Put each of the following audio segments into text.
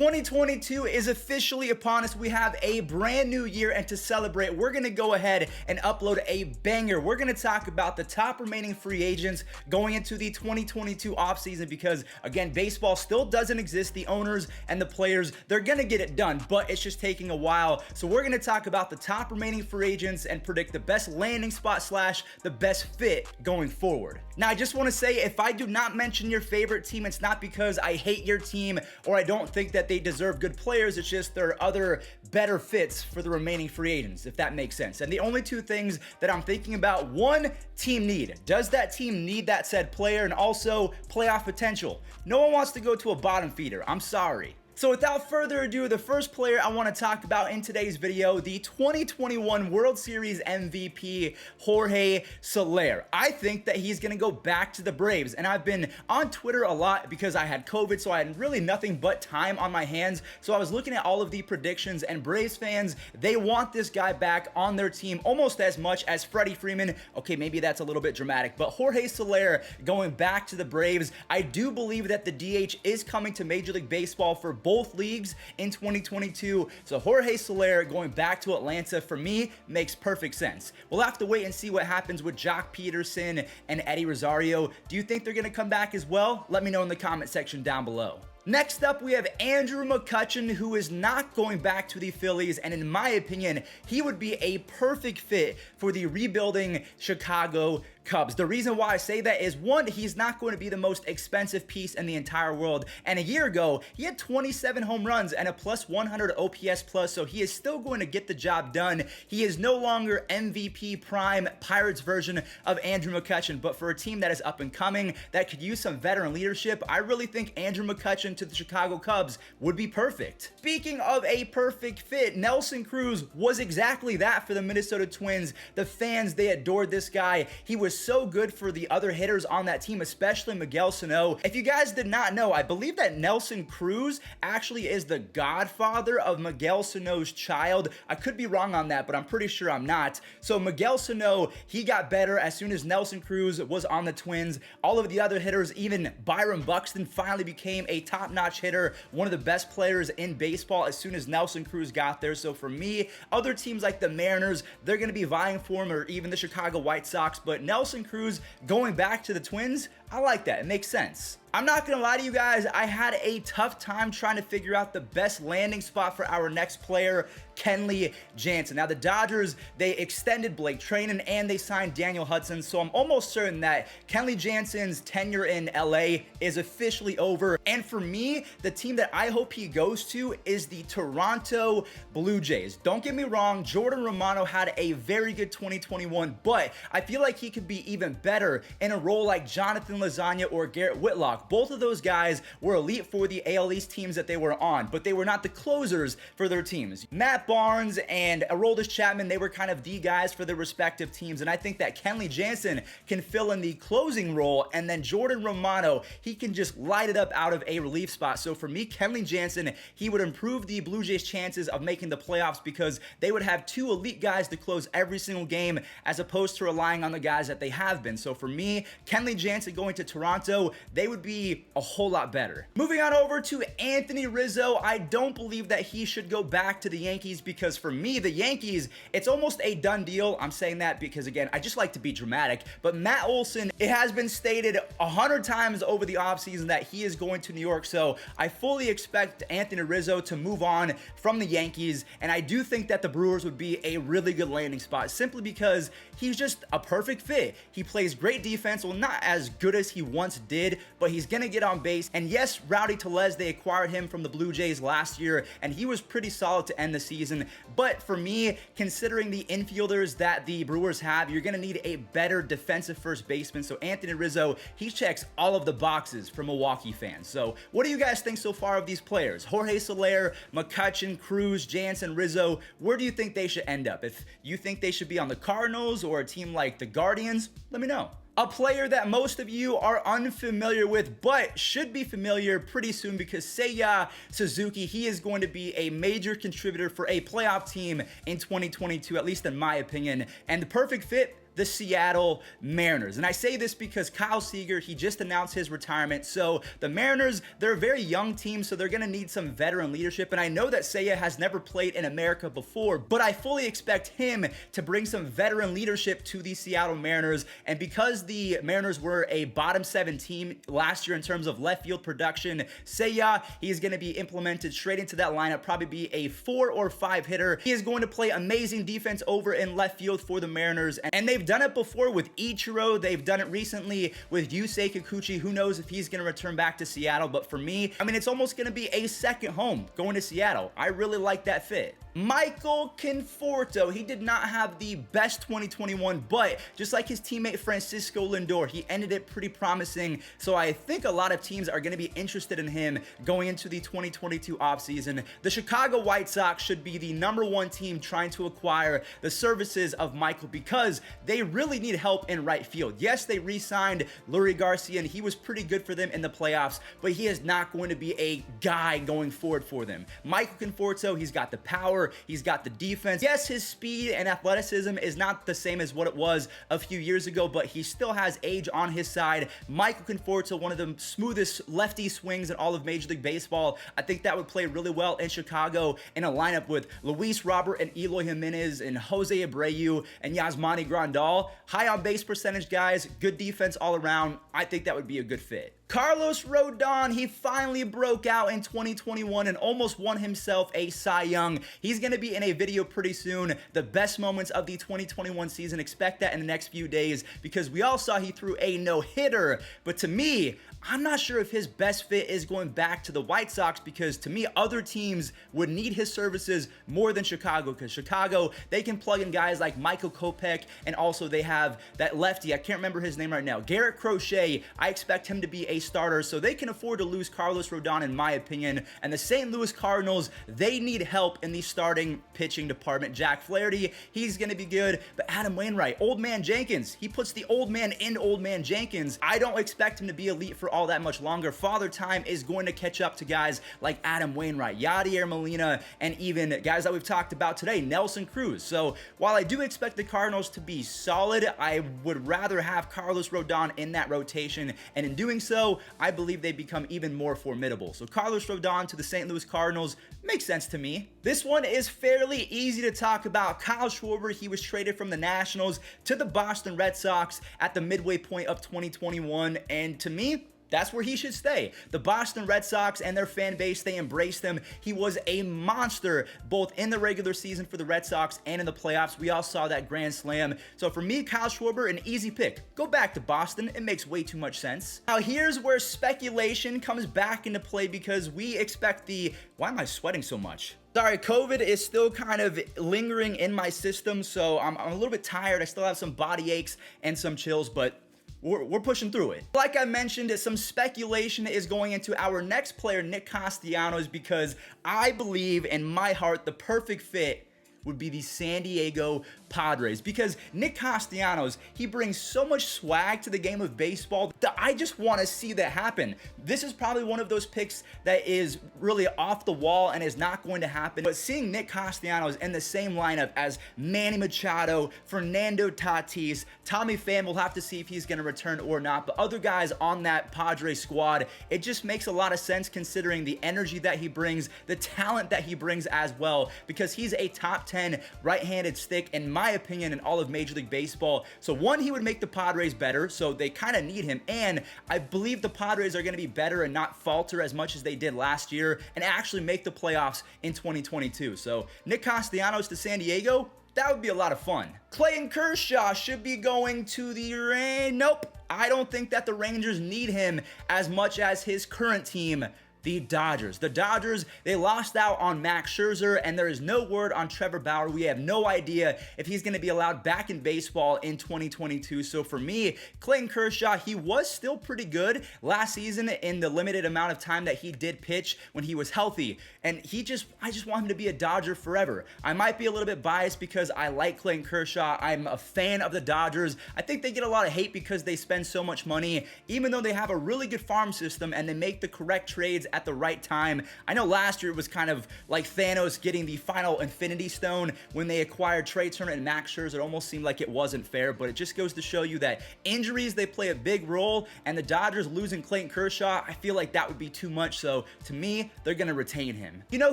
2022 is officially upon us. We have a brand new year, and to celebrate, we're going to go ahead and upload a banger. We're going to talk about the top remaining free agents going into the 2022 offseason because, again, baseball still doesn't exist. The owners and the players, they're going to get it done, but it's just taking a while. So we're going to talk about the top remaining free agents and predict the best landing spot / the best fit going forward. Now, I just want to say, if I do not mention your favorite team, it's not because I hate your team or I don't think that they deserve good players. It's just there are other better fits for the remaining free agents, if that makes sense. And the only two things that I'm thinking about: one, team need. Does that team need that said player? And also playoff potential. No one wants to go to a bottom feeder. I'm sorry. So without further ado, the first player I want to talk about in today's video, the 2021 World Series MVP, Jorge Soler. I think that he's going to go back to the Braves, and I've been on Twitter a lot because I had COVID, so I had really nothing but time on my hands. So I was looking at all of the predictions, and Braves fans, they want this guy back on their team almost as much as Freddie Freeman. Okay, maybe that's a little bit dramatic, but Jorge Soler going back to the Braves. I do believe that the DH is coming to Major League Baseball for both leagues in 2022. So Jorge Soler going back to Atlanta, for me, makes perfect sense. We'll have to wait and see what happens with Jock Peterson and Eddie Rosario. Do you think they're going to come back as well? Let me know in the comment section down below. Next up, we have Andrew McCutchen, who is not going back to the Phillies, and in my opinion, he would be a perfect fit for the rebuilding Chicago Cubs. The reason why I say that is, one, he's not going to be the most expensive piece in the entire world, and a year ago, he had 27 home runs and a plus 100 OPS plus, so he is still going to get the job done. He is no longer MVP prime Pirates version of Andrew McCutchen, but for a team that is up and coming, that could use some veteran leadership, I really think Andrew McCutchen to the Chicago Cubs would be perfect. Speaking of a perfect fit, Nelson Cruz was exactly that for the Minnesota Twins. The fans, they adored this guy. He was so good for the other hitters on that team, especially Miguel Sano. If you guys did not know, I believe that Nelson Cruz actually is the godfather of Miguel Sano's child. I could be wrong on that, but I'm pretty sure I'm not. So Miguel Sano, he got better as soon as Nelson Cruz was on the Twins. All of the other hitters, even Byron Buxton, finally became a top-notch hitter, one of the best players in baseball as soon as Nelson Cruz got there. So for me, other teams like the Mariners, they're going to be vying for him, or even the Chicago White Sox, but Nelson Cruz going back to the Twins, I like that. It makes sense. I'm not gonna lie to you guys, I had a tough time trying to figure out the best landing spot for our next player, Kenley Jansen. Now, the Dodgers, they extended Blake Treinen and they signed Daniel Hudson, so I'm almost certain that Kenley Jansen's tenure in LA is officially over. And for me, the team that I hope he goes to is the Toronto Blue Jays. Don't get me wrong, Jordan Romano had a very good 2021, but I feel like he could be even better in a role like Jonathan Lasagna or Garrett Whitlock. Both of those guys were elite for the AL East teams that they were on, but they were not the closers for their teams. Matt Barnes and Aroldis Chapman, they were kind of the guys for their respective teams, and I think that Kenley Jansen can fill in the closing role, and then Jordan Romano, he can just light it up out of a relief spot. So for me, Kenley Jansen, he would improve the Blue Jays' chances of making the playoffs because they would have two elite guys to close every single game as opposed to relying on the guys that they have been. So for me, Kenley Jansen going to Toronto, they would be a whole lot better. Moving on over to Anthony Rizzo, I don't believe that he should go back to the Yankees because for me, the Yankees, it's almost a done deal. I'm saying that because, again, I just like to be dramatic, but Matt Olson, it has been stated 100 times over the offseason that he is going to New York, so I fully expect Anthony Rizzo to move on from the Yankees, and I do think that the Brewers would be a really good landing spot simply because he's just a perfect fit. He plays great defense, well, not as good as he once did, but he's gonna get on base. And yes, Rowdy Tellez, they acquired him from the Blue Jays last year, and he was pretty solid to end the season. But for me, considering the infielders that the Brewers have, you're gonna need a better defensive first baseman. So Anthony Rizzo, he checks all of the boxes for Milwaukee fans. So what do you guys think so far of these players? Jorge Soler, McCutchen, Cruz, Jansen, Rizzo, where do you think they should end up? If you think they should be on the Cardinals or a team like the Guardians, let me know. A player that most of you are unfamiliar with, but should be familiar pretty soon because Seiya Suzuki, he is going to be a major contributor for a playoff team in 2022, at least in my opinion. And the perfect fit, the Seattle Mariners. And I say this because Kyle Seager, he just announced his retirement. So the Mariners, they're a very young team, so they're going to need some veteran leadership. And I know that Seiya has never played in America before, but I fully expect him to bring some veteran leadership to the Seattle Mariners. And because the Mariners were a bottom 7 team last year in terms of left field production, Seiya, he is going to be implemented straight into that lineup, probably be a 4 or 5 hitter. He is going to play amazing defense over in left field for the Mariners, and they've done it before with Ichiro. They've done it recently with Yusei Kikuchi. Who knows if he's going to return back to Seattle, but for me, I mean, it's almost going to be a second home going to Seattle. I really like that fit. Michael Conforto, he did not have the best 2021, but just like his teammate Francisco Lindor, he ended it pretty promising. So I think a lot of teams are going to be interested in him going into the 2022 offseason. The Chicago White Sox should be the #1 team trying to acquire the services of Michael because they really need help in right field. Yes, they re-signed Lurie Garcia, and he was pretty good for them in the playoffs, but he is not going to be a guy going forward for them. Michael Conforto, he's got the power, he's got the defense. Yes, his speed and athleticism is not the same as what it was a few years ago, but he still has age on his side. Michael Conforto, one of the smoothest lefty swings in all of Major League Baseball. I think that would play really well in Chicago in a lineup with Luis Robert and Eloy Jimenez and Jose Abreu and Yasmani Grandal. High on base percentage guys, good defense all around. I think that would be a good fit. Carlos Rodon, he finally broke out in 2021 and almost won himself a Cy Young. He's going to be in a video pretty soon. The best moments of the 2021 season, expect that in the next few days because we all saw he threw a no-hitter. But to me, I'm not sure if his best fit is going back to the White Sox because to me, other teams would need his services more than Chicago because Chicago, they can plug in guys like Michael Kopech, and also they have that lefty, I can't remember his name right now, Garrett Crochet. I expect him to be a starter, so they can afford to lose Carlos Rodon in my opinion. And the St. Louis Cardinals, they need help in the starting pitching department. Jack Flaherty, he's going to be good, but Adam Wainwright, Old Man Jenkins, he puts the old man in Old Man Jenkins. I don't expect him to be elite for all that much longer. Father Time is going to catch up to guys like Adam Wainwright, Yadier Molina, and even guys that we've talked about today, Nelson Cruz. So while I do expect the Cardinals to be solid, I would rather have Carlos Rodon in that rotation, and in doing so, I believe they become even more formidable. So Carlos Rodon to the St. Louis Cardinals makes sense to me. This one is fairly easy to talk about. Kyle Schwarber, he was traded from the Nationals to the Boston Red Sox at the midway point of 2021, and to me, that's where he should stay. The Boston Red Sox and their fan base, they embraced him. He was a monster both in the regular season for the Red Sox and in the playoffs. We all saw that grand slam. So for me, Kyle Schwarber, an easy pick. Go back to Boston. It makes way too much sense. Now here's where speculation comes back into play because we expect the... Why am I sweating so much? Sorry, COVID is still kind of lingering in my system, so I'm a little bit tired. I still have some body aches and some chills, but we're pushing through it. Like I mentioned, some speculation is going into our next player, Nick Castellanos, because I believe in my heart the perfect fit would be the San Diego Padres, because Nick Castellanos, he brings so much swag to the game of baseball that I just want to see that happen. This is probably one of those picks that is really off the wall and is not going to happen, but seeing Nick Castellanos in the same lineup as Manny Machado, Fernando Tatis, Tommy Pham, we'll have to see if he's going to return or not, but other guys on that Padres squad, it just makes a lot of sense considering the energy that he brings, the talent that he brings as well, because he's a top 10 right-handed stick in my opinion in all of Major League Baseball. So one, he would make the Padres better, so they kind of need him, and I believe the Padres are going to be better and not falter as much as they did last year and actually make the playoffs in 2022. So Nick Castellanos to San Diego, that would be a lot of fun. Clayton Kershaw should be going to the Rangers. Nope, I don't think that the Rangers need him as much as his current team, the Dodgers. The Dodgers, they lost out on Max Scherzer, and there is no word on Trevor Bauer. We have no idea if he's going to be allowed back in baseball in 2022. So for me, Clayton Kershaw, he was still pretty good last season in the limited amount of time that he did pitch when he was healthy. And I just want him to be a Dodger forever. I might be a little bit biased because I like Clayton Kershaw. I'm a fan of the Dodgers. I think they get a lot of hate because they spend so much money, even though they have a really good farm system and they make the correct trades at the right time. I know last year it was kind of like Thanos getting the final Infinity Stone when they acquired Trey Turner and Max Scherzer. It almost seemed like it wasn't fair, but it just goes to show you that injuries, they play a big role, and the Dodgers losing Clayton Kershaw, I feel like that would be too much. So to me, they're going to retain him. You know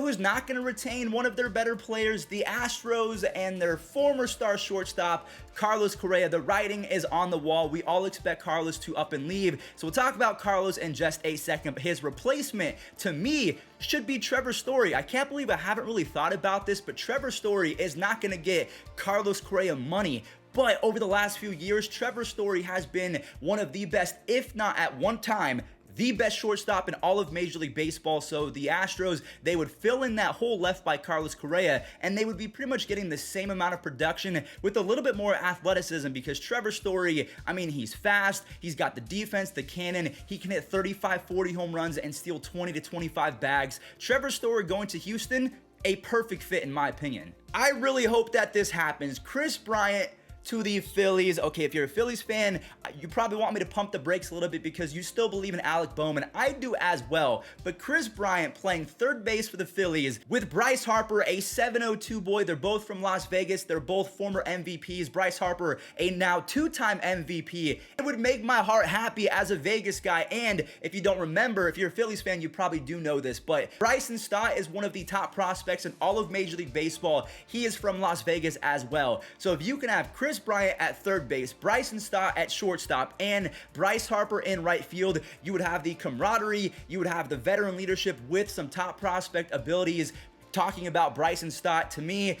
who's not going to retain one of their better players? The Astros and their former star shortstop, Carlos Correa. The writing is on the wall. We all expect Carlos to up and leave. So we'll talk about Carlos in just a second, but his replacement, to me, should be Trevor Story. I can't believe I haven't really thought about this, but Trevor Story is not going to get Carlos Correa money. But over the last few years, Trevor Story has been one of the best, if not at one time, the best shortstop in all of Major League Baseball. So the Astros, they would fill in that hole left by Carlos Correa, and they would be pretty much getting the same amount of production with a little bit more athleticism, because Trevor Story, I mean, he's fast, he's got the defense, the cannon, he can hit 35, 40 home runs and steal 20 to 25 bags. Trevor Story going to Houston, a perfect fit in my opinion. I really hope that this happens. Kris Bryant to the Phillies. Okay, if you're a Phillies fan, you probably want me to pump the brakes a little bit because you still believe in Alec Bowman. I do as well, but Kris Bryant playing third base for the Phillies with Bryce Harper, a 702 boy. They're both from Las Vegas. They're both former MVPs. Bryce Harper, a now two-time MVP. It would make my heart happy as a Vegas guy. And if you don't remember, if you're a Phillies fan, you probably do know this, but Bryson Stott is one of the top prospects in all of Major League Baseball. He is from Las Vegas as well. So if you can have Kris Bryant at third base, Bryson Stott at shortstop, and Bryce Harper in right field, you would have the camaraderie, you would have the veteran leadership with some top prospect abilities. Talking about Bryson Stott, to me,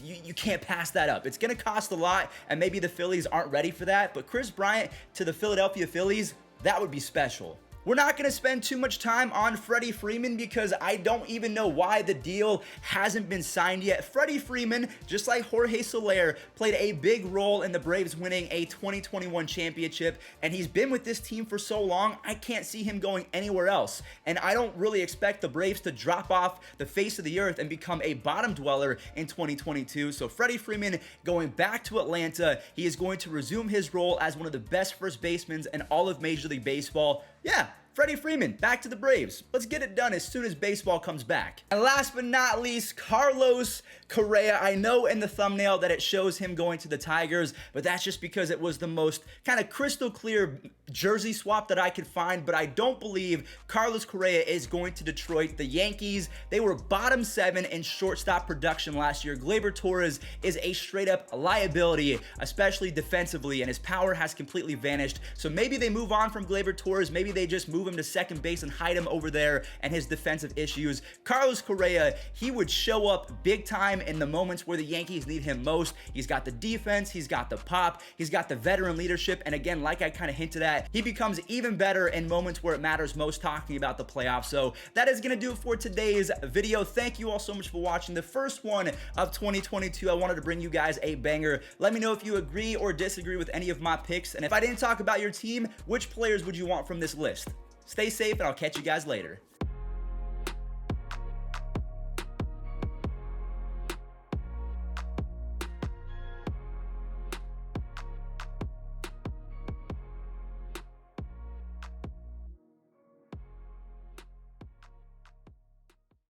you can't pass that up. It's going to cost a lot, and maybe the Phillies aren't ready for that, but Kris Bryant to the Philadelphia Phillies, that would be special. We're not going to spend too much time on Freddie Freeman because I don't even know why the deal hasn't been signed yet. Freddie Freeman, just like Jorge Soler, played a big role in the Braves winning a 2021 championship, and he's been with this team for so long, I can't see him going anywhere else. And I don't really expect the Braves to drop off the face of the earth and become a bottom dweller in 2022. So Freddie Freeman going back to Atlanta, he is going to resume his role as one of the best first basemen in all of Major League Baseball. Yeah, Freddie Freeman, back to the Braves. Let's get it done as soon as baseball comes back. And last but not least, Carlos Correa. I know in the thumbnail that it shows him going to the Tigers, but that's just because it was the most kind of crystal clear jersey swap that I could find, but I don't believe Carlos Correa is going to Detroit. The Yankees, they were bottom 7 in shortstop production last year. Gleyber Torres is a straight up liability, especially defensively, and his power has completely vanished. So maybe they move on from Gleyber Torres. Maybe they just move him to second base and hide him over there and his defensive issues. Carlos Correa, he would show up big time in the moments where the Yankees need him most. He's got the defense, he's got the pop, he's got the veteran leadership, and again, like I kind of hinted at, he becomes even better in moments where it matters most, talking about the playoffs. So that is going to do it for today's video. Thank you all so much for watching the first one of 2022. I wanted to bring you guys a banger. Let me know if you agree or disagree with any of my picks, and if I didn't talk about your team, which players would you want from this list? Stay safe, and I'll catch you guys later.